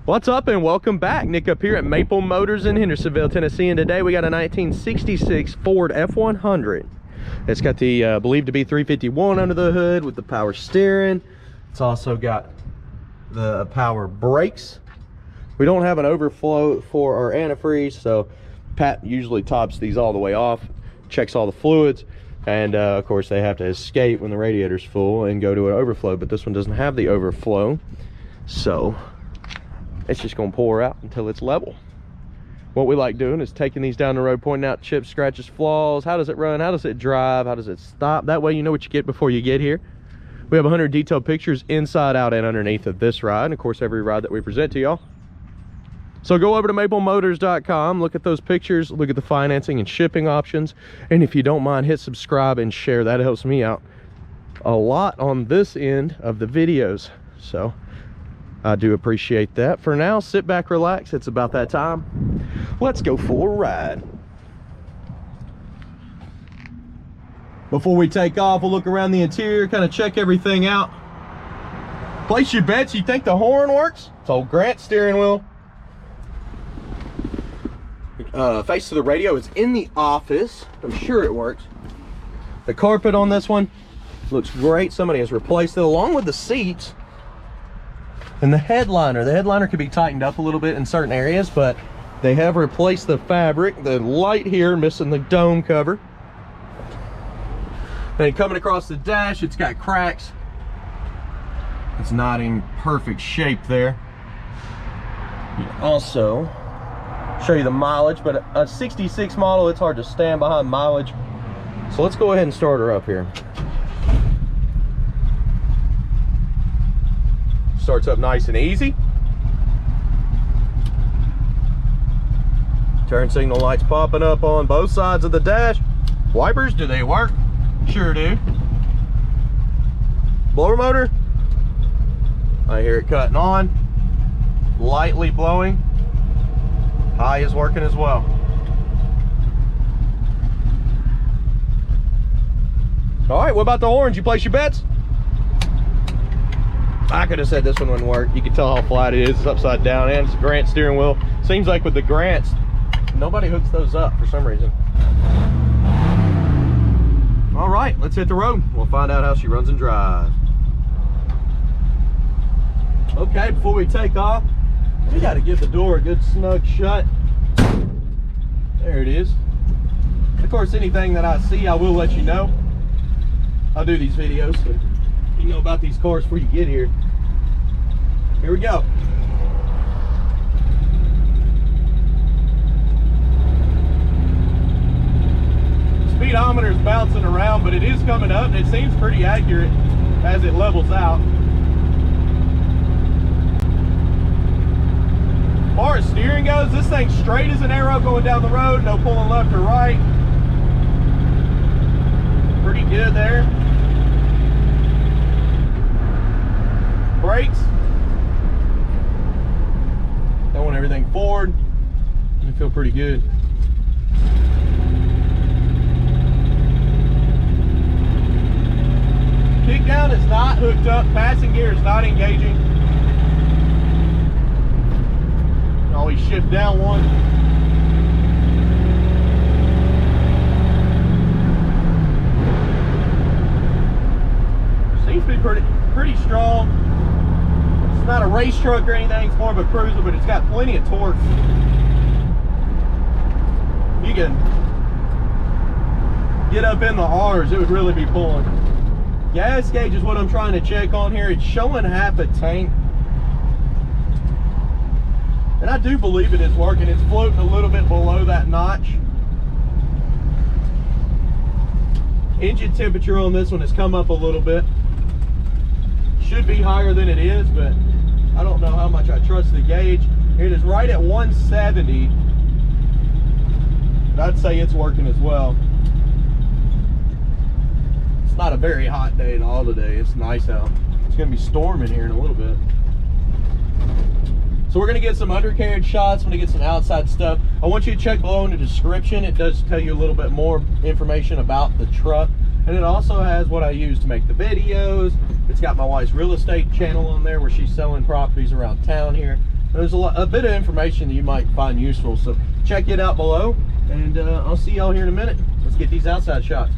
What's up and welcome back. Nick up here at Maple Motors in Hendersonville, Tennessee, and today we got a 1966 Ford F-100. It's got the believed to be 351 under the hood with the power steering. It's also got the power brakes. We don't have an overflow for our antifreeze, so Pat usually tops these all the way off, checks all the fluids, and of course they have to escape when the radiator's full and go to an overflow, but this one doesn't have the overflow, so it's just gonna pour out until it's level. What we like doing is taking these down the road, pointing out chips, scratches, flaws. How does it run? How does it drive? How does it stop? That way you know what you get before you get here. We have 100 detailed pictures inside, out, and underneath of this ride, and of course every ride that we present to y'all. So go over to maplemotors.com, look at those pictures, look at the financing and shipping options, and if you don't mind, hit subscribe and share. That helps me out a lot on this end of the videos, so I do appreciate that. For now, sit back, relax. It's about that time. Let's go for a ride. Before we take off, we'll look around the interior, kind of check everything out. Place your bets. You think the horn works? It's old Grant steering wheel. Face to the radio is in the office. I'm sure it works. The carpet on this one looks great. Somebody has replaced it along with the seats. And the headliner could be tightened up a little bit in certain areas, but they have replaced the fabric. The light here missing the dome cover. And coming across the dash, it's got cracks. It's not in perfect shape there. Also show you the mileage, but a 66 model, it's hard to stand behind mileage. So let's go ahead and start her up here. Starts up nice and easy. Turn signal lights popping up on both sides of the dash. Wipers, do they work? Sure do. Blower motor, I hear it cutting on, lightly blowing. High is working as well. All right, what about the horns? You place your bets? I could have said this one wouldn't work. You can tell how flat it is. It's upside down, and it's a Grant steering wheel. Seems like with the Grants, nobody hooks those up for some reason. All right, let's hit the road. We'll find out how she runs and drives. Okay, before we take off, we got to give the door a good snug shut. There it is. Of course, anything that I see, I will let you know. I'll do these videos so you know about these cars before you get here. Here we go. Speedometer is bouncing around, but it is coming up, and it seems pretty accurate as it levels out. As far as steering goes, this thing's straight as an arrow going down the road, no pulling left or right. Pretty good there. Brakes, throwing everything forward. I feel pretty good. Kick down is not hooked up. Passing gear is not engaging. Always shift down one. Seems to be pretty strong. It's not a race truck or anything, it's more of a cruiser, but it's got plenty of torque. You can get up in the R's, it would really be pulling. Gas gauge is what I'm trying to check on here. It's showing half a tank. And I do believe it is working. It's floating a little bit below that notch. Engine temperature on this one has come up a little bit. Should be higher than it is, but I don't know how much I trust the gauge. It is right at 170. But I'd say it's working as well. It's not a very hot day at all today. It's nice out. It's going to be storming here in a little bit. So we're going to get some undercarriage shots. I'm going to get some outside stuff. I want you to check below in the description. It does tell you a little bit more information about the truck. And it also has what I use to make the videos. It's got my wife's real estate channel on there where she's selling properties around town here. There's a bit of information that you might find useful, so check it out below, and I'll see y'all here in a minute. Let's get these outside shots.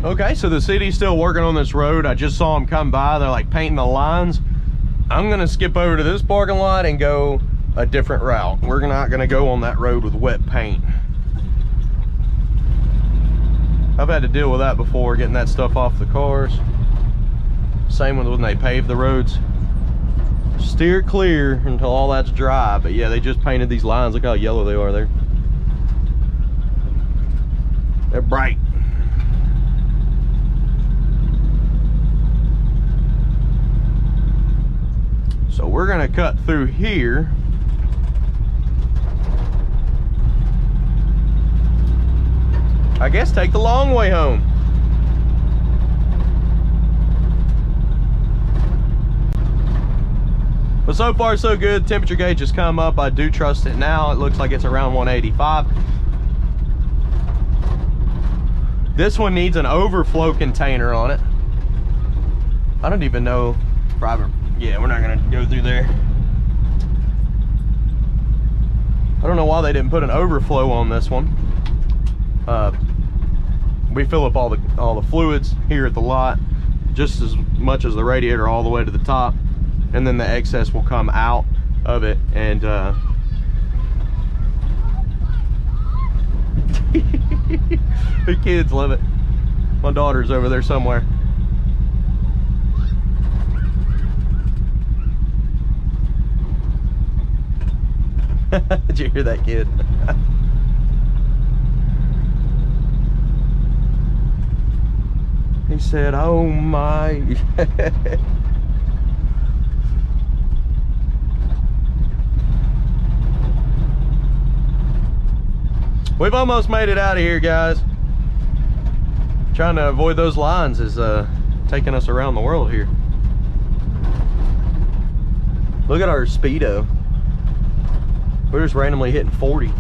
Okay, so the city's still working on this road. I just saw them come by. They're like painting the lines. I'm gonna skip over to this parking lot and go a different route. We're not gonna go on that road with wet paint. I've had to deal with that before, getting that stuff off the cars. Same with when they pave the roads. Steer clear until all that's dry. But yeah, they just painted these lines. Look how yellow they are there. They're bright. So we're gonna cut through here. I guess take the long way home. But so far so good. Temperature gauge has come up. I do trust it now. It looks like it's around 185. This one needs an overflow container on it. I don't even know private. Yeah, we're not gonna go through there. I don't know why they didn't put an overflow on this one. We fill up all the fluids here at the lot, just as much as the radiator all the way to the top, and then the excess will come out of it. And the kids love it. My daughter's over there somewhere. Did you hear that kid? He said, "Oh my." We've almost made it out of here, guys. Trying to avoid those lines is taking us around the world here. Look at our speedo. We're just randomly hitting 40.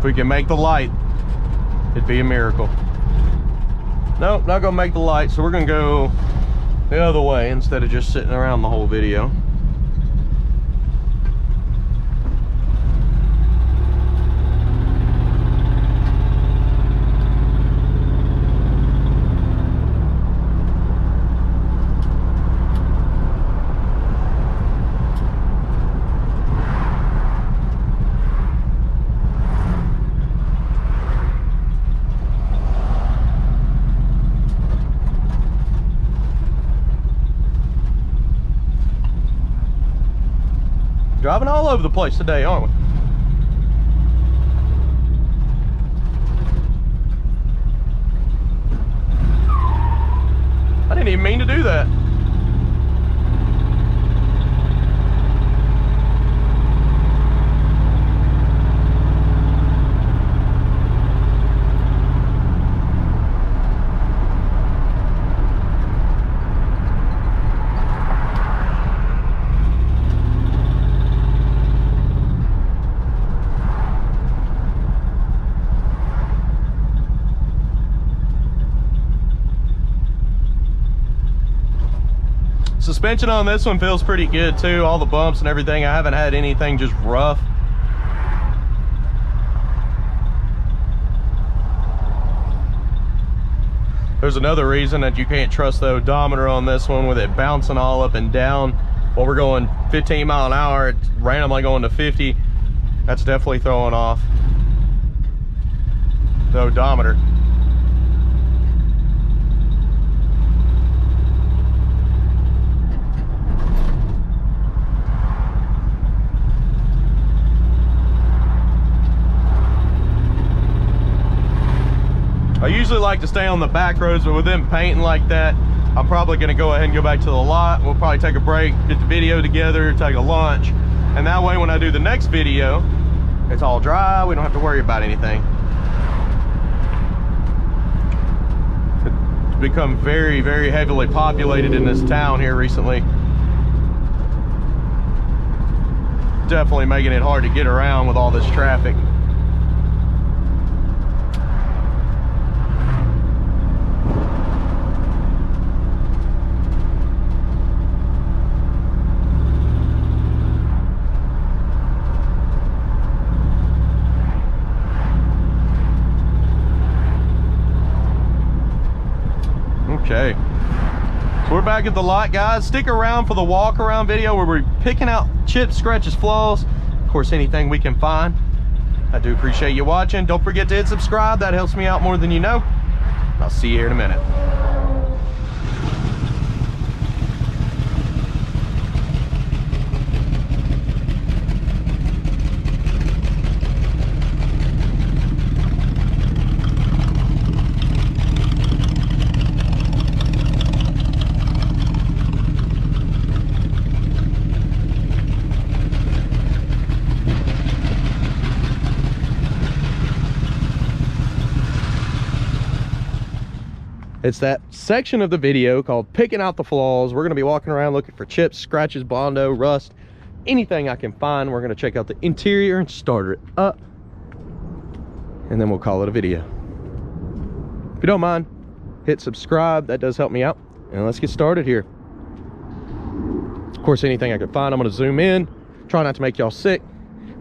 we can make the light, it'd be a miracle. Nope, not gonna make the light, so we're gonna go the other way instead of just sitting around the whole video. Driving all over the place today, aren't we? I didn't even mean to do that. Suspension on this one feels pretty good too. All the bumps and everything, I haven't had anything just rough. There's another reason that you can't trust the odometer on this one, with it bouncing all up and down. While we're going 15 mile an hour, it's randomly going to 50. That's definitely throwing off the odometer. I usually like to stay on the back roads, but with them painting like that, I'm probably going to go ahead and go back to the lot. We'll probably take a break, get the video together, take a lunch, and that way when I do the next video, it's all dry. We don't have to worry about anything. It's become very, very heavily populated in this town here recently. Definitely making it hard to get around with all this traffic. Okay, so we're back at the lot, guys. Stick around for the walk around video where we're picking out chips, scratches, flaws, of course anything we can find. I do appreciate you watching. Don't forget to hit subscribe, that helps me out more than you know. I'll see you here in a minute. It's that section of the video called picking out the flaws. We're going to be walking around looking for chips, scratches, bondo, rust, anything I can find. We're going to check out the interior and start it up, and then we'll call it a video. If you don't mind, hit subscribe. That does help me out. And let's get started here. Of course, anything I can find, I'm going to zoom in. Try not to make y'all sick,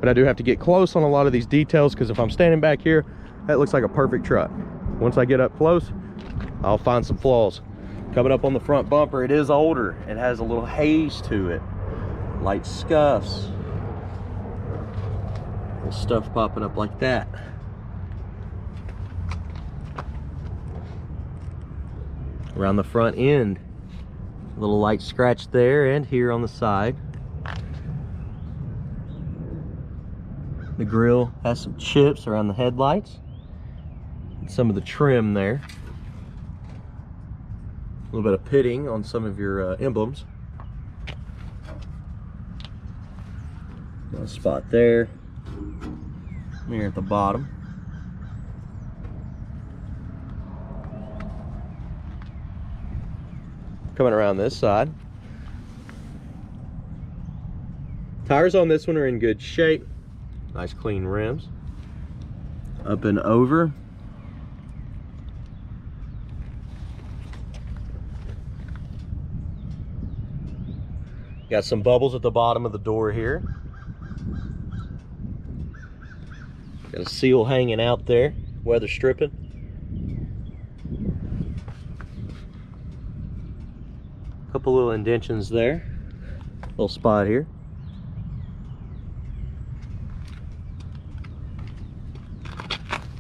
but I do have to get close on a lot of these details, because if I'm standing back here, that looks like a perfect truck. Once I get up close, I'll find some flaws. Coming up on the front bumper, it is older. It has a little haze to it. Light scuffs. Little stuff popping up like that. Around the front end, a little light scratch there and here on the side. The grill has some chips around the headlights. And some of the trim there. A little bit of pitting on some of your emblems. Got a spot there. Mirror at the bottom. Coming around this side. Tires on this one are in good shape. Nice clean rims. up and over. Got some bubbles at the bottom of the door here. Got a seal hanging out there, weather stripping. Couple little indentions there. Little spot here.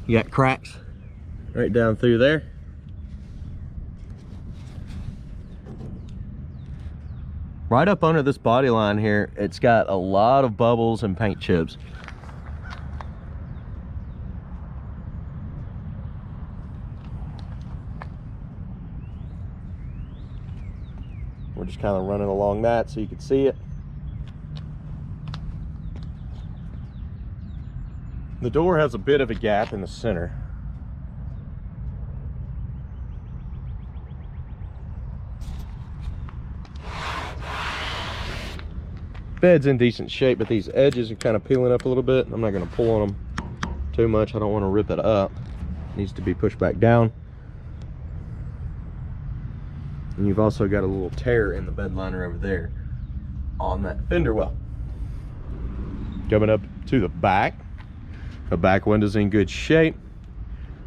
You got cracks right down through there. Right up under this body line here, it's got a lot of bubbles and paint chips. We're just kind of running along that so you can see it. The door has a bit of a gap in the center. Bed's in decent shape, but these edges are kind of peeling up a little bit. I'm not going to pull on them too much. I don't want to rip it up. It needs to be pushed back down. And you've also got a little tear in the bed liner over there on that fender well. Coming up to the back. The back window's in good shape.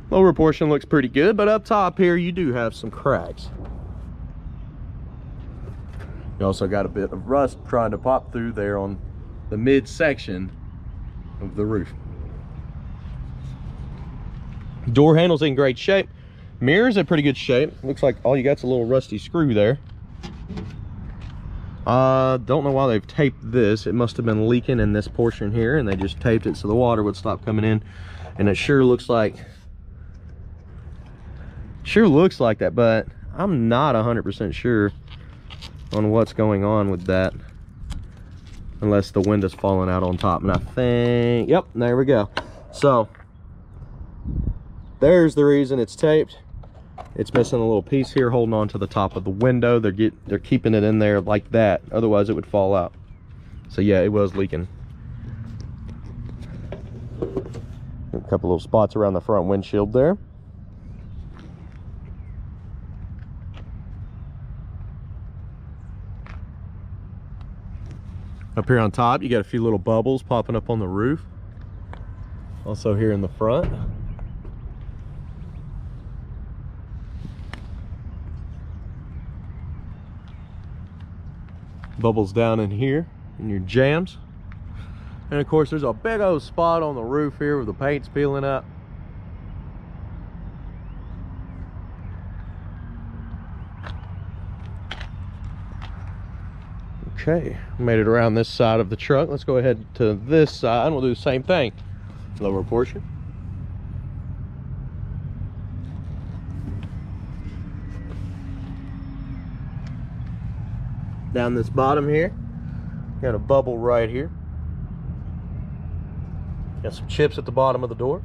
Lower portion looks pretty good, but up top here you do have some cracks. You also got a bit of rust trying to pop through there on the midsection of the roof. Door handle's in great shape. Mirror's in pretty good shape. Looks like all you got's a little rusty screw there. Don't know why they've taped this. It must have been leaking in this portion here, and they just taped it so the water would stop coming in. And it sure looks like that, but I'm not 100% sure on what's going on with that, unless the window's falling out on top. And I think, yep, there we go. So there's the reason it's taped. It's missing a little piece here holding on to the top of the window. They're keeping it in there like that, otherwise it would fall out. So yeah, it was leaking. A couple little spots around the front windshield there. Up here on top, you got a few little bubbles popping up on the roof. Also here in the front. Bubbles down in here in your jams. And of course there's a big old spot on the roof here where the paint's peeling up. Okay, made it around this side of the truck. Let's go ahead to this side and we'll do the same thing. Lower portion. Down this bottom here, got a bubble right here. Got some chips at the bottom of the door.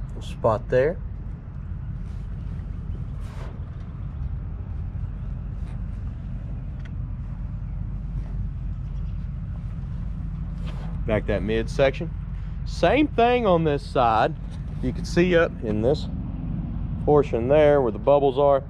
Little spot there. Back that midsection. Same thing on this side. You can see up in this portion there where the bubbles are.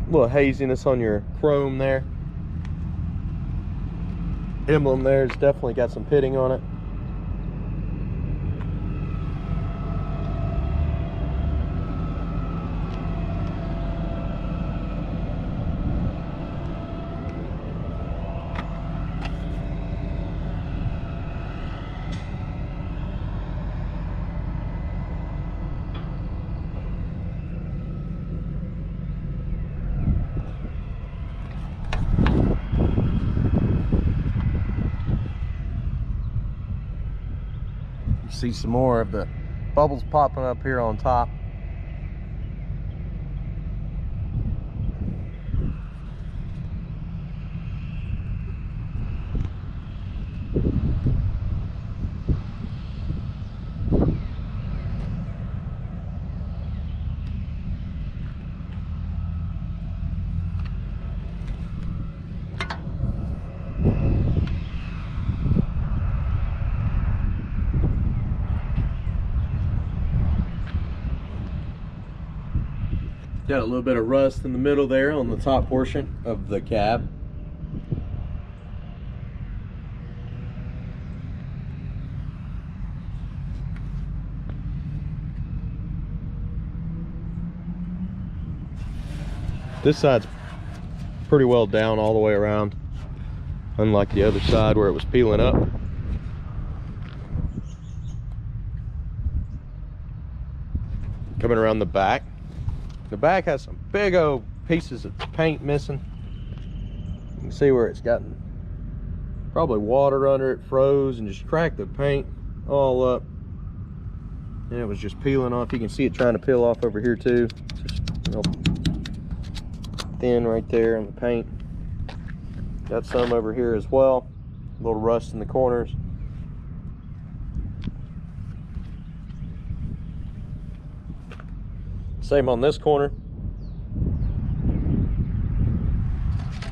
Little haziness on your chrome there. Emblem there's definitely got some pitting on it. see some more of the bubbles popping up here on top. Got a little bit of rust in the middle there on the top portion of the cab. This side's pretty well down all the way around, unlike the other side where it was peeling up. Coming around the back. The back has some big old pieces of paint missing. You can see where it's gotten probably water under it, froze, and just cracked the paint all up. And it was just peeling off. You can see it trying to peel off over here too. Just, you know, thin right there on the paint. Got some over here as well. A little rust in the corners. Same on this corner.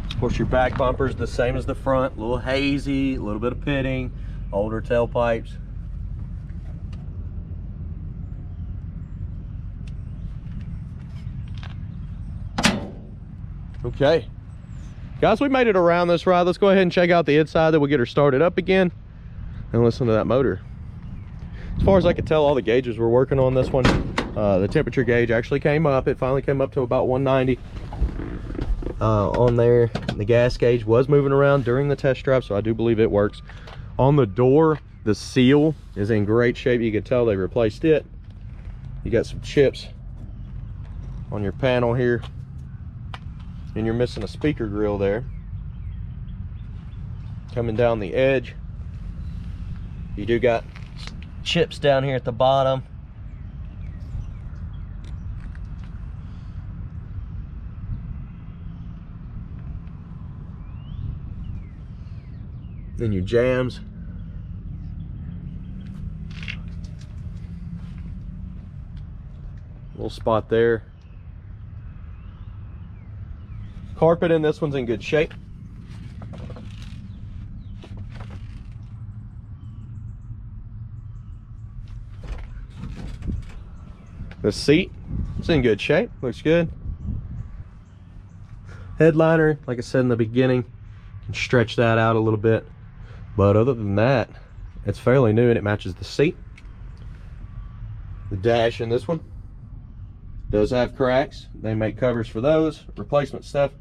Of course, your back bumper's the same as the front. A little hazy, a little bit of pitting, older tailpipes. Okay, guys, we made it around this ride. Let's go ahead and check out the inside, then we'll get her started up again and listen to that motor. As far as I could tell, all the gauges we're working on this one. The temperature gauge actually came up. It finally came up to about 190 on there. The gas gauge was moving around during the test drive, so I do believe it works. On the door, the seal is in great shape. You can tell they replaced it. You got some chips on your panel here, and you're missing a speaker grill there. Coming down the edge, you do got chips down here at the bottom. Then your jams. Little spot there. Carpet in this one's in good shape. The seat, it's in good shape, looks good. Headliner, like I said in the beginning, you can stretch that out a little bit. But other than that, it's fairly new and it matches the seat. The dash in this one does have cracks. They make covers for those, replacement stuff.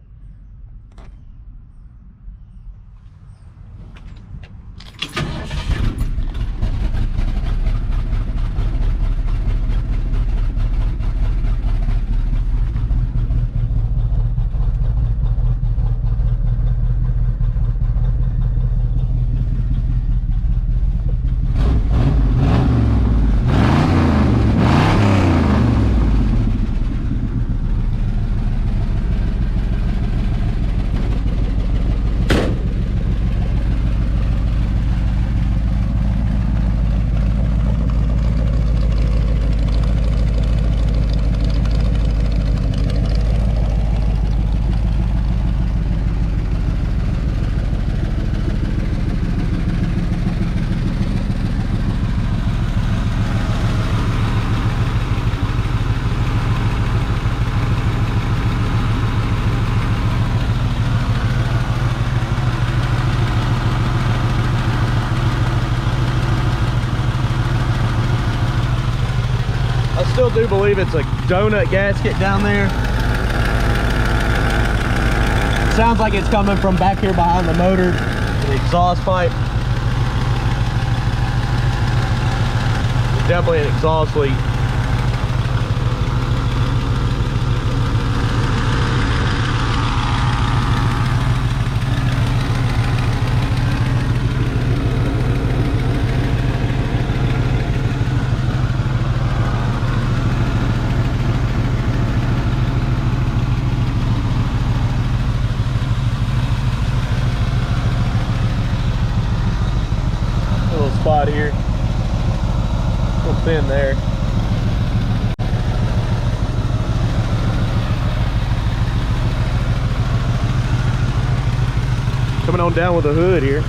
Still do believe it's a donut gasket down there. Sounds like it's coming from back here behind the motor, the exhaust pipe. Definitely an exhaust leak. spot here. A little thin there. Coming on down with the hood here.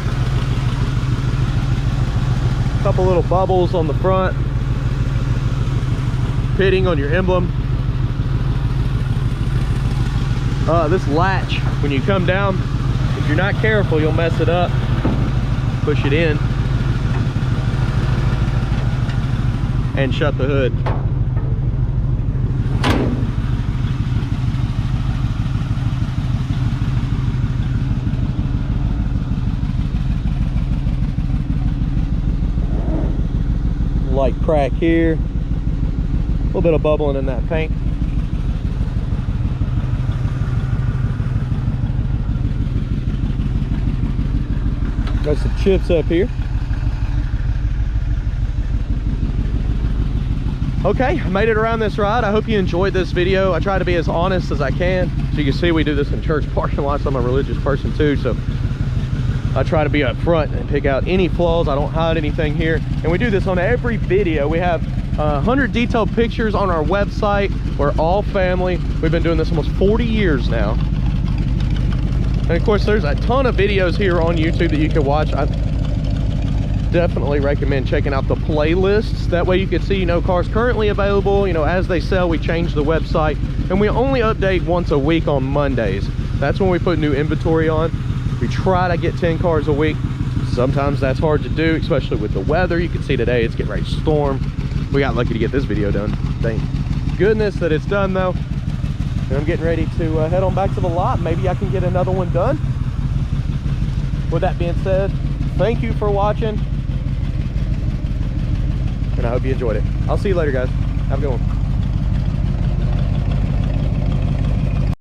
Couple little bubbles on the front. Pitting on your emblem. This latch, when you come down, if you're not careful, you'll mess it up. Push it in and shut the hood. Light crack here, a little bit of bubbling in that paint. Got some chips up here. Okay, I made it around this ride. I hope you enjoyed this video. I try to be as honest as I can. So you can see we do this in church parking lots. I'm a religious person too, so I try to be up front and pick out any flaws. I don't hide anything here. And we do this on every video. We have 100 detailed pictures on our website. We're all family. We've been doing this almost 40 years now. And of course, there's a ton of videos here on YouTube that you can watch. I definitely recommend checking out the playlists. That way you can see, cars currently available. As they sell, we change the website. And we only update once a week on Mondays. That's when we put new inventory on. We try to get 10 cars a week. Sometimes that's hard to do, especially with the weather. You can see today it's getting ready to storm. We got lucky to get this video done. Thank goodness that it's done though. And I'm getting ready to head on back to the lot. Maybe I can get another one done. With that being said, thank you for watching. And I hope you enjoyed it. I'll see you later, guys. Have a good one.